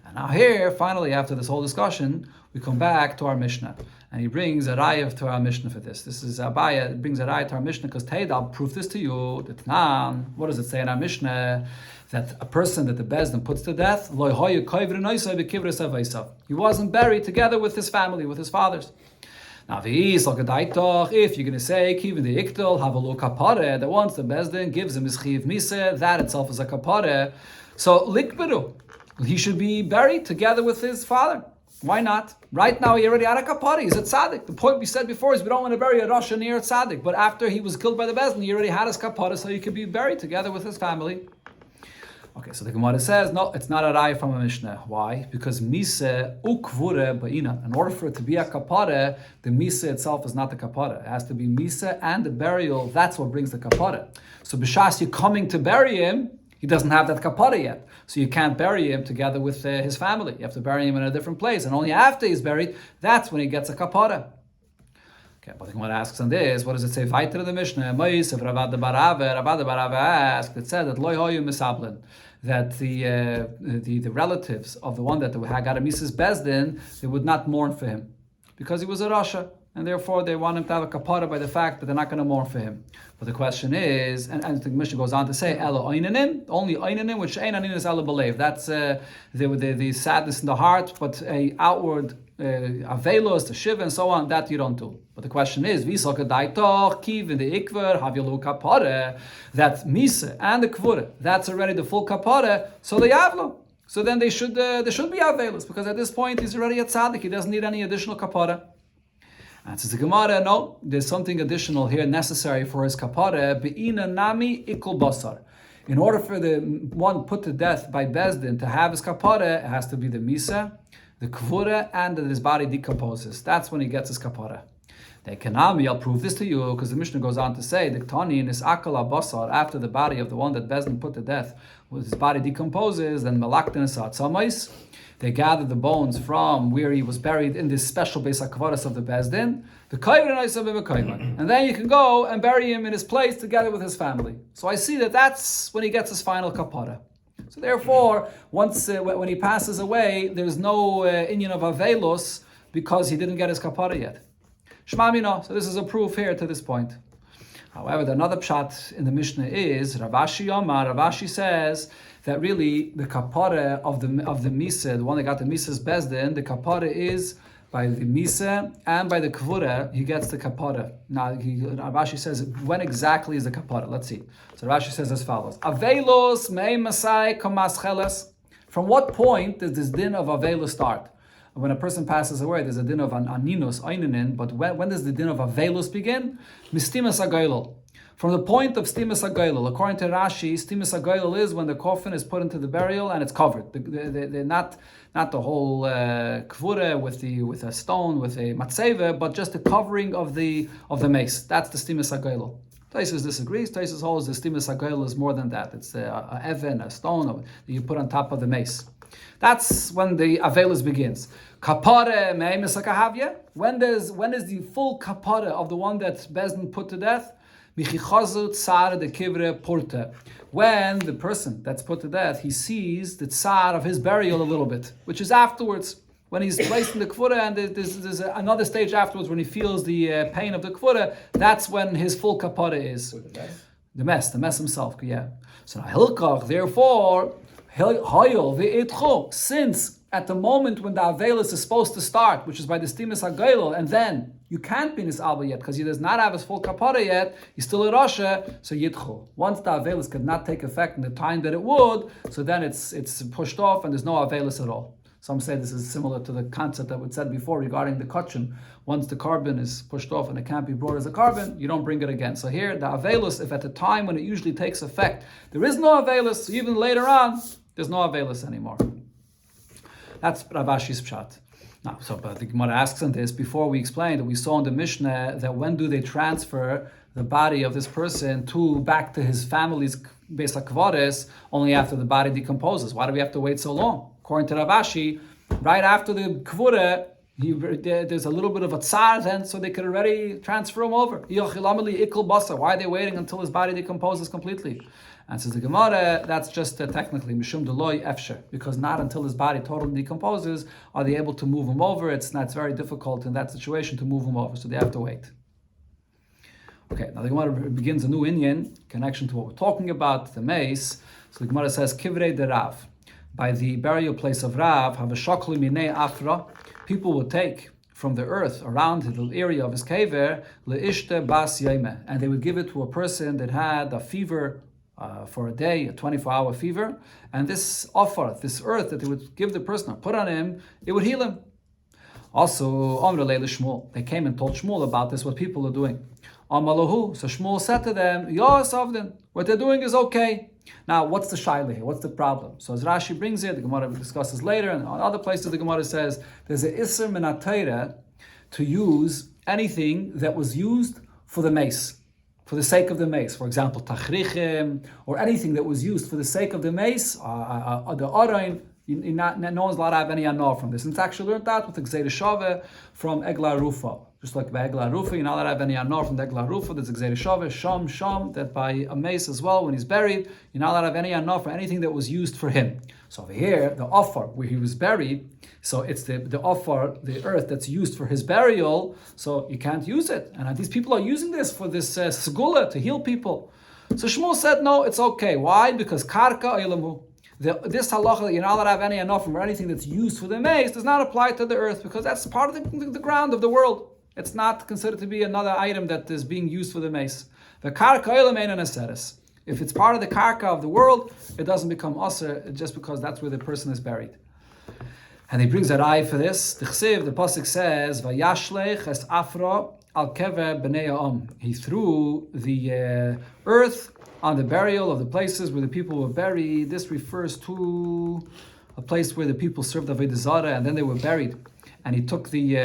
A: And now here, finally, after this whole discussion, we come back to our Mishnah. And he brings a Raya to our Mishnah for this. This is Abaya, it brings a Raya to our Mishnah, because Taid, I'll prove this to you. What does it say in our Mishnah? That a person that the Bezdin puts to death, he wasn't buried together with his family, with his fathers. Now, if you're going to say, Kivin the Iktel, have a look kapare, that once the Bezdin gives him his chiv mise, that itself is a kapare. So, likberu, he should be buried together with his father. Why not? Right now, he already had a kapare, he's a tzaddik. The point we said before is we don't want to bury a Rasha near a tzaddik, but after he was killed by the Bezdin, he already had his kapare, so he could be buried together with his family. Okay, so the Gemara says, no, it's not a raya from a Mishnah. Why? Because mise ukvure ba'ina. In order for it to be a kapara, the mise itself is not the kapara. It has to be mise and the burial. That's what brings the kapara. So b'shas you're coming to bury him, he doesn't have that kapara yet. So you can't bury him together with his family. You have to bury him in a different place. And only after he's buried, that's when he gets a kapara. Okay, but the Gemara asks on this, what does it say? Weiter in the Mishnah, Rabba de Barave asked, it said that Loi Hoyu Misablin, that the relatives of the one that got a Mises Bezdin, they would not mourn for him because he was a Rasha, and therefore they want him to have a kapara by the fact that they're not going to mourn for him. But the question is, and the Mishnah goes on to say, Elo Oinanin, only Oinanin, which Einanin is Elo Belev. That's the sadness in the heart, but a outward avelos, the shiva, and so on, that you don't do. But the question is, kiv the ikver, havilu kapare, that misa and the kvura, that's already the full kapare, so they havlo. So then they should be avelos, because at this point he's already a tzaddik, he doesn't need any additional kapare. And says the Gemara, no, there's something additional here necessary for his kapare, be'ina nami ikul basar. In order for the one put to death by Bezdin to have his kapare, it has to be the misa, the kvura, and that his body decomposes. That's when he gets his kapara. The Kanami, I'll prove this to you, because the Mishnah goes on to say, the Ktani in his akala basar, after the body of the one that Bezdin put to death, when his body decomposes, then malaktin samais, they gather the bones from where he was buried in this special Beis HaKvaras of the Bezdin, the Kaivan, and then you can go and bury him in his place together with his family. So I see that that's when he gets his final kapara. So therefore, once when he passes away, there's no inyan of avelos because he didn't get his kapara yet. Shmamino. So this is a proof here to this point. However, the another pshat in the Mishnah is Ravashi Yomar. Ravashi says that really the kapara of the misa, the one that got the misa's bezdin, the kapara is by the misa and by the kvura, he gets the kapara. Now, Ravashi says, when exactly is the kapara? Let's see. So Ravashi says as follows: Avelos mei masai kamascheles. From what point does this din of avelos start? When a person passes away, there's a din of aninus, einanin, but when does the din of avelos begin? Mistimas agailol. From the point of stimas agailol, according to Rashi, stimas agailol is when the coffin is put into the burial and it's covered. They're not the whole kvura with a stone, with a matzeva, but just the covering of the mace. That's the stimas agailol. Taisus disagrees. Taisus holds the stimas agailol is more than that. It's a even, a stone that you put on top of the mace. That's when the avelos begins. Kapare me'emes hakahavya. When is the full kapare of the one that Bezdin put to death? Michichazut tsar de kivre porta. When the person that's put to death, he sees the tsar of his burial a little bit, which is afterwards. When he's placed in the kvura, and there's another stage afterwards when he feels the pain of the kvura, that's when his full kapara is. The mess himself, yeah. So now hilkach, therefore, since at the moment when the avelis is supposed to start, which is by the stimus hagaylo, and then you can't be in his alba yet because he does not have his full kapara yet, he's still a rasha, so yitcho. Once the avelis could not take effect in the time that it would, so then it's pushed off and there's no avelis at all. Some say this is similar to the concept that we said before regarding the kachim. Once the carbon is pushed off and it can't be brought as a carbon, you don't bring it again. So here, the avelus, if at the time when it usually takes effect, there is no avelus, so even later on, there's no avelus anymore. That's Rav Ashi's pshat. Now, but the Gemara asks on this, before we explained that we saw in the Mishnah that when do they transfer the body of this person back to his family's Beis HaKvaris only after the body decomposes? Why do we have to wait so long? According to Rav Ashi, right after the Kvura, there's a little bit of a tsar then, so they could already transfer him over. Why are they waiting until his body decomposes completely? And says the Gemara, that's just technically mishum deloy efsher, because not until his body totally decomposes are they able to move him over. It's very difficult in that situation to move him over, so they have to wait. Okay, now the Gemara begins a new inyan connection to what we're talking about, the mace. So the Gemara says, Kivrei de Rav, by the burial place of Rav, have a shokli minei afra, people will take from the earth around the area of his kever, leishte bas yeme, and they would give it to a person that had a fever for a day, a 24-hour fever, and this offer, this earth that they would give the person or put on him, it would heal him. Also, Shmuel, they came and told Shmuel about this, what people are doing. Amalahu, so Shmuel said to them, Yosavdin, what they're doing is okay. Now, what's the shaila here? What's the problem? So as Rashi brings it, the Gemara discusses later, and on other places the Gemara says, there's an Isser min HaTorah to use anything that was used for the mace, for the sake of the mace. For example, tachrichim, or anything that was used for the sake of the mace, the orain, no one's allowed to have any anor from this. And it's actually learned that with the Gzeir Shaveh from Egla Rufa. Just like by Egla Rufa, you're not allowed to have any anor from the Egla Rufa. There's a Gzeir Shaveh, Sham, that by a mace as well, when he's buried, you're not allowed to have any anor for anything that was used for him. So over here, the offer where he was buried, so it's the offer, the earth that's used for his burial, so you can't use it. And these people are using this for this segula to heal people. So Shmuel said, no, it's okay. Why? Because karka ilamu. This halacha that you're not allowed to have any enough or anything that's used for the mace does not apply to the earth, because that's part of the ground of the world. It's not considered to be another item that is being used for the mace. The karka ilam ain't an aseres. If it's part of the karka of the world, it doesn't become aser just because that's where the person is buried. And he brings a eye for this. The pasuk says, "Vayashlech es afra al kever bnei ha'am." He threw the earth on the burial of the places where the people were buried. This refers to a place where the people served Avodah Zarah and then they were buried. And he took the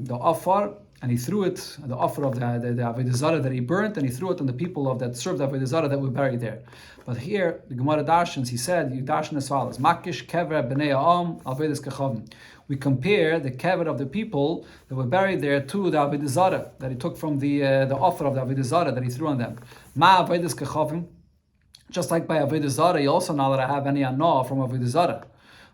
A: offer and he threw it, the offer of the Avodah Zarah that he burnt, and he threw it on the people that served Avodah Zarah that were buried there. But here, the Gemara Darshans, he said, you darshan as follows: Makish kever b'nei ha'am alvedas kachavim. We compare the kever of the people that were buried there to the Avodah Zarah that he took from the offer of the Avodah Zarah that he threw on them. Ma alvedas kachavim. Just like by Avodah Zarah, you also not allowed to have any anah from Avodah Zarah.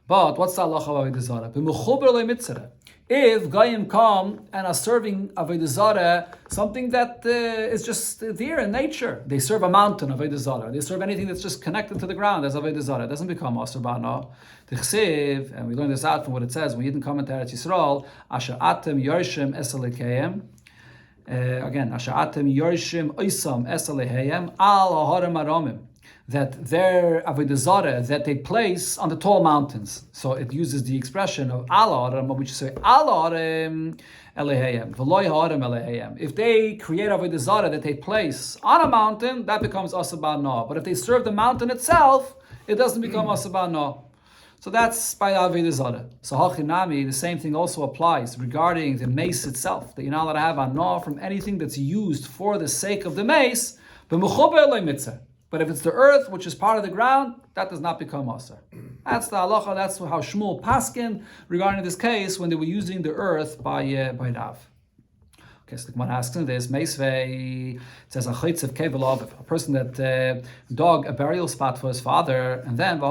A: But what's the halacha of Avodah Zarah? B'mechuber le'mitzvah. If Goyim come and are serving Avodah Zarah, something that is just there in nature, they serve a mountain of Avodah Zarah, they serve anything that's just connected to the ground as Avodah Zarah, it doesn't become Asur Ba'ana. T'chsev, and we learn this out from what it says, when you didn't come into Eretz Yisrael, Asher Atem Yorshim Esalekayim, again, Asher Atem Yorshim Oisam Esalekayim, Al Aharim Aramim, that their Avodah Zarah that they place on the tall mountains. So it uses the expression of Al Arim, which is say Al Arim Elehayim, V'loy Ha'arim Elehayim. If they create Avodah Zarah that they place on a mountain, that becomes Asur Ba'ana. But if they serve the mountain itself, it doesn't become Asur Ba'ana. So that's by Avodah Zarah. So Hachinami, the same thing also applies regarding the mace itself, that you're not allowed to have anah from anything that's used for the sake of the mace, but if it's the earth, which is part of the ground, that does not become aser. That's the halacha. That's how Shmuel paskin regarding this case when they were using the earth by Rav. Okay, so the Gemara asks in this, Meisvei, it says, a person that dug a burial spot for his father, and then, for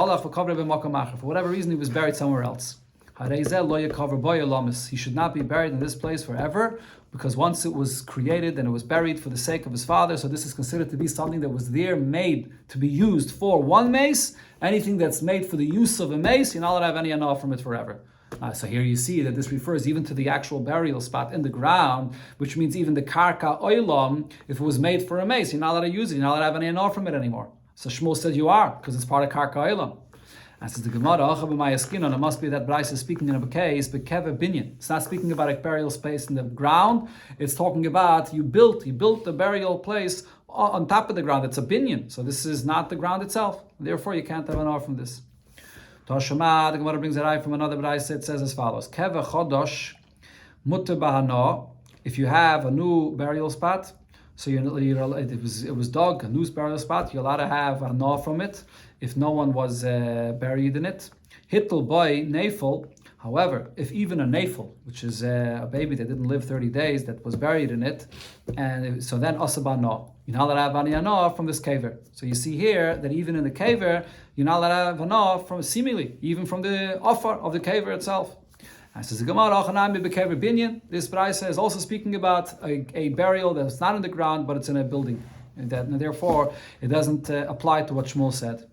A: whatever reason, he was buried somewhere else. He should not be buried in this place forever, because once it was created and it was buried for the sake of his father, so this is considered to be something that was there made to be used for one mace. Anything that's made for the use of a mace, you're not allowed to have any anah from it forever. So here you see that this refers even to the actual burial spot in the ground, which means even the karka oilam, if it was made for a mace, you're not allowed to use it, you're not allowed to have any anah from it anymore. So Shmuel said you are, because it's part of karka oilam. And says the Gemara, and it must be that Bryce is speaking in a case, but Keva Binyan. It's not speaking about a burial space in the ground. It's talking about you built the burial place on top of the ground. It's a binyan. So this is not the ground itself. Therefore, you can't have an off from this. Toshama, the Gemara brings it out from another Bryce. It says as follows: Keva chodosh mutter bahana. If you have a new burial spot, so it was dug, a new burial spot, you're allowed to have a gnaw from it if no one was buried in it. Hittel boy nafel. However, if even a nafel, which is a baby that didn't live 30 days, that was buried in it, and so then asaba no, you're not allowed to have any no from this caver. So you see here that even in the caver, you're not allowed to have a no from seemingly, even from the offer of the caver itself. And says the Gemara, this Braisa is also speaking about a burial that's not in the ground, but it's in a building, and therefore it doesn't apply to what Shmuel said.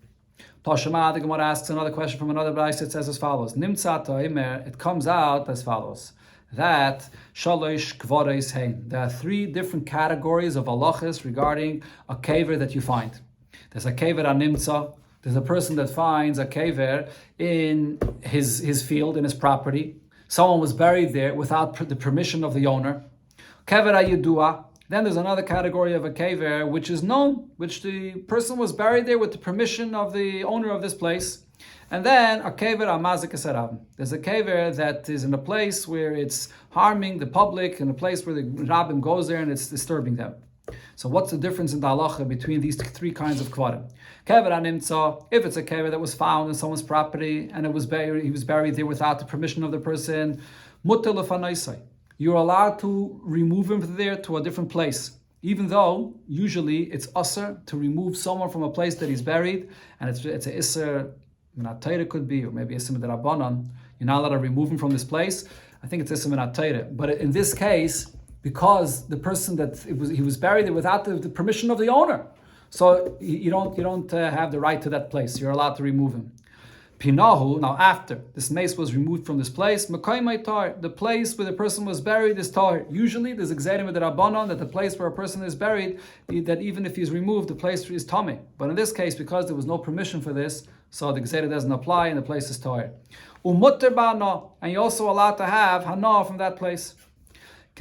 A: Tashema, the Gemara asks another question from another Braisa. It says as follows: Nimtzat Oimer. It comes out as follows: that shalosh kvaros hein. There are three different categories of halachas regarding a kaver that you find. There's a kaver animtza. There's a person that finds a kaver in his field, in his property. Someone was buried there without the permission of the owner. Kever ayidua. Then there's another category of a kaver which is known, which the person was buried there with the permission of the owner of this place. And then a kaver amazik esarav. There's a kaver that is in a place where it's harming the public, in a place where the rabbim goes there and it's disturbing them. So what's the difference in the halacha between these three kinds of kvarim? Kever animtza, if it's a kever that was found in someone's property and he was buried there without the permission of the person, mutter lefanaisai. You're allowed to remove him from there to a different place, even though usually it's usher to remove someone from a place that he's buried, and it's a isser, minat could be, or maybe isser midarabanan. You're not allowed to remove him from this place. I think it's isser minat. But in this case, because the person he was buried there without the permission of the owner, so you don't have the right to that place. You're allowed to remove him. Pinahu, now after this mace was removed from this place, the place where the person was buried is tar. Usually there's exerim with the rabbanon that the place where a person is buried, that even if he's removed, the place is tameh. But in this case, because there was no permission for this, so the exerim doesn't apply and the place is tar. Umutter ba'na, and you're also allowed to have hana from that place.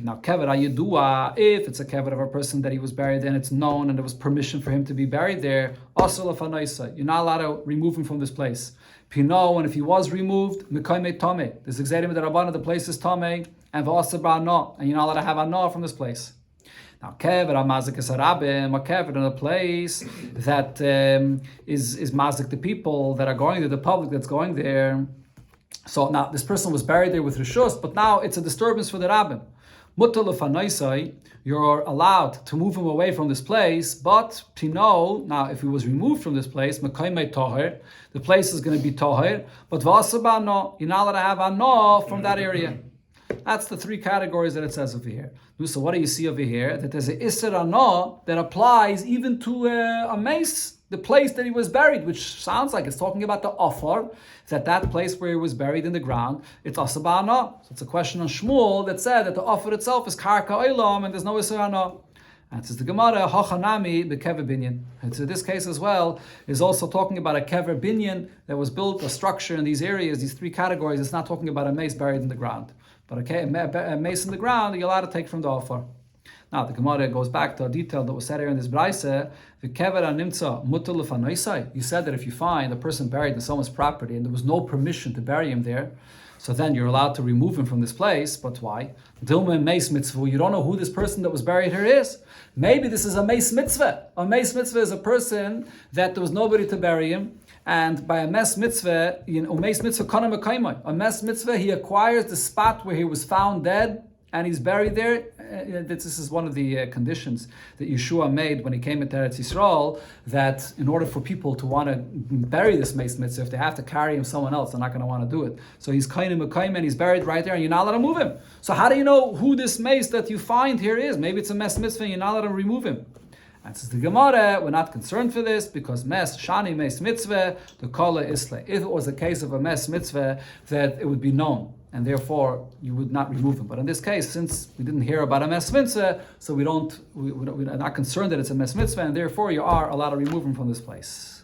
A: Now, kever ayidua, if it's a kever of a person that he was buried in, it's known and there was permission for him to be buried there, asal afanaisa, you're not allowed to remove him from this place. Pino, and if he was removed, mekaime tame. There's exerim the rabbana, the place is tame, and v'asabra no, and you're not allowed to have a no from this place. Now, kever amazik esarabim, a kever in a place that is mazik the people that are going there, the public that's going there. So now this person was buried there with rishus, but now it's a disturbance for the rabbim. You're allowed to move him away from this place, but Pino, now if he was removed from this place, the place is going to be Toher, but Vasabano, you're not allowed to have a no from that area. That's the three categories that it says over here. So what do you see over here? That there's an Isser Ano that applies even to a mace, the place that he was buried, which sounds like it's talking about the offer, that place where he was buried in the ground, it's Asaba Ano. So it's a question on Shmuel that said that the offer itself is Karka Olam and there's no Isser Ano. And says the Gemara, Hachanami bekever binyan. And so this case as well is also talking about a kever binyan that was built, a structure in these areas, these three categories. It's not talking about a mace buried in the ground. But a mace in the ground, you're allowed to take from the offer. Now the Gemara goes back to a detail that was said here in this Braise. The kever animtza mutter lefanaisai. You said that if you find a person buried in someone's property and there was no permission to bury him there, so then you're allowed to remove him from this place. But why? Dilma mace mitzvah. You don't know who this person that was buried here is. Maybe this is a mace mitzvah. A mace mitzvah is a person that there was nobody to bury him. And by a mes mitzvah, mace mitzvah kana mekaimai. A mes mitzvah, he acquires the spot where he was found dead and he's buried there. This is one of the conditions that Yeshua made when he came into Eretz Yisrael, that in order for people to want to bury this mace mitzvah, if they have to carry him someone else, they're not going to want to do it. So he's kainu mekayim and he's buried right there and you're not allowed to move him. So how do you know who this mace that you find here is? Maybe it's a mes mitzvah and you're not allowed to remove him. And says the Gemara, we're not concerned for this because mes shani mes mitzvah the kala isle. If it was a case of a mes mitzvah, that it would be known and therefore you would not remove him. But in this case, since we didn't hear about a mes mitzvah, so we're not concerned that it's a mes mitzvah, and therefore you are allowed to remove him from this place.